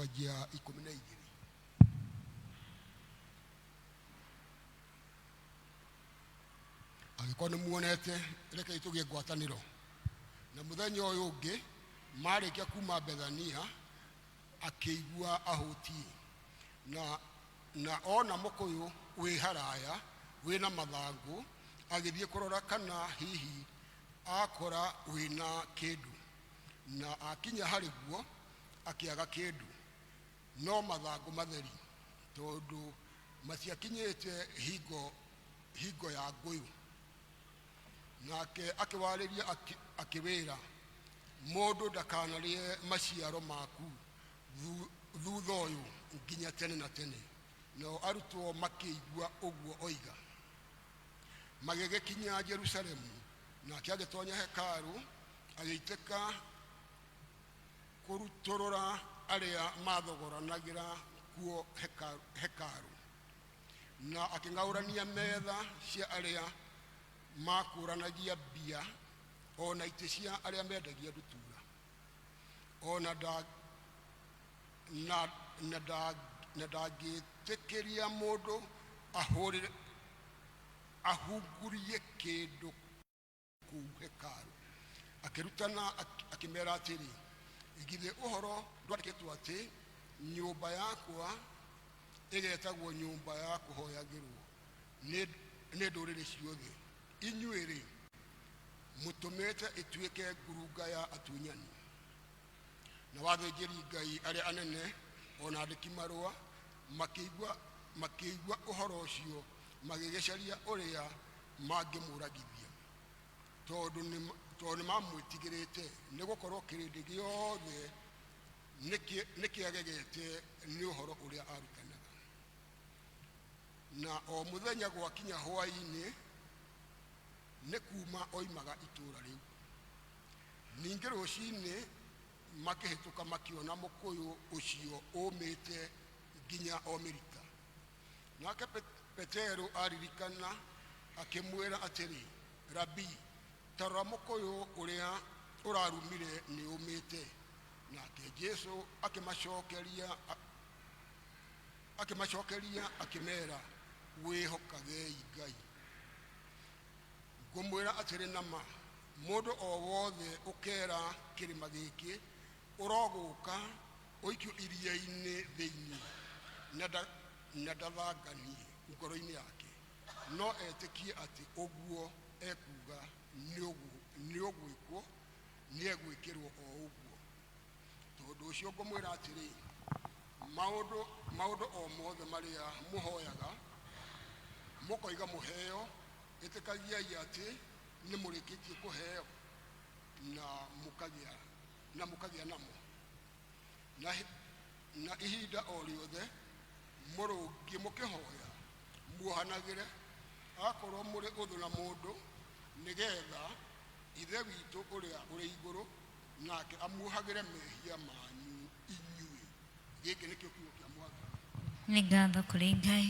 twanjia 12. Agĩkorwo nĩ muonete reke tũgĩe ngwatanĩro na mũthenya ũyũ ũngĩ marĩkia kuma Bethania akĩigua ahũtiĩ na ona mũkũyũ wĩ haraya wĩna mathangũ agĩthiĩ kũrora kana hihi akora wĩna kĩndũ na akinya harĩ guo akĩaga kĩndũ no mathangũ matheri tondũ matiakinyĩte hingo ya ngũyũ. Nake akĩwarĩria akĩwĩra mũndũ ndakanarĩe maciaro maku thutha ũyũ nginya tene na tene. Nao arutwo makĩigua ũguo oiga magĩgĩkinya Jerusalemu, nake agĩtonya hekarũ agĩitĩka kũrutũrũra arĩa mathogoranagĩra kuo hekarũ na akĩng'aũrania metha cia arĩa makũranagia mbia ona itĩ cia arĩa mendagia ndutura ona ndangĩtĩkĩria mũndũ ahungurie kĩndũ kũu hekarũ. Akĩrutana akĩmera atĩrĩ, githĩ ũhoro ndwandĩkĩtwo atĩ nyũmba yakwa ĩgetagwo nyũmba ya kũhoyagĩrwo nĩ ndũrĩrĩ ciothe, inyuĩ-rĩ mũtũmĩte ĩtuĩke ngurunga ya atunyani. Na wathĩnjĩri Ngai arĩa anene ona andĩki marũa makĩigua ũhoro ũcio magĩgĩcaria ũrĩa mangĩmũragithia tondũ nĩmamwĩtigĩrĩte nĩgũkorwo kĩrĩndĩ gĩothe nĩkĩagegete nĩ ũhoro ũrĩa arutanaga. Na o mũthenya gwakinya hwaĩ-inĩ nĩ kuma oimaga itũũra rĩu. Ningĩ rũciinĩ makĩhĩtũka makĩona mũkũyũ ũcio ũmĩte nginya Omirika. Nake Petero aririkana akĩmwĩra atĩrĩ, Rabi, tarora mũkũyũ ũrĩa ũrarumire nĩ ũmĩte. Nake Jesũ akĩmacokeria akĩmera, wĩhokagei Ngai. Ngũmwĩra atĩrĩ nama, mũndũ o wothe ũkera kĩrĩma gĩkĩ ũrogũka ũikio iria-inĩ thĩinĩ na ndathanganie ngoro-inĩ yake, no etĩkie atĩ ũguo ekuga nĩũgwĩkwo nĩegwĩkĩrwo o ũguo. Tondũ ũcio ngũmwĩra atĩrĩ, maũndũ o mothe marĩa mũhoyaga mũkoiga mũheo, ĩtĩkagiai atĩ nĩ mũrĩkĩtie kũheo na mũkagĩa namo. Na ihinda o rĩothe mũrũngiĩ mũkĩhoya muohanagĩre akorwo mũrĩ ũthũ na mũndũ, nĩgetha Ithe witũ ũrĩa ũrĩ igũrũ nake amuohagĩre mehia manyu inyuĩ. Gĩkĩ nĩkĩo kiugo kĩa Mwathani. Nĩ ngatho kũrĩ Ngai.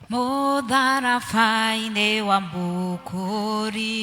Mũtharaba-inĩ wa Mũkũri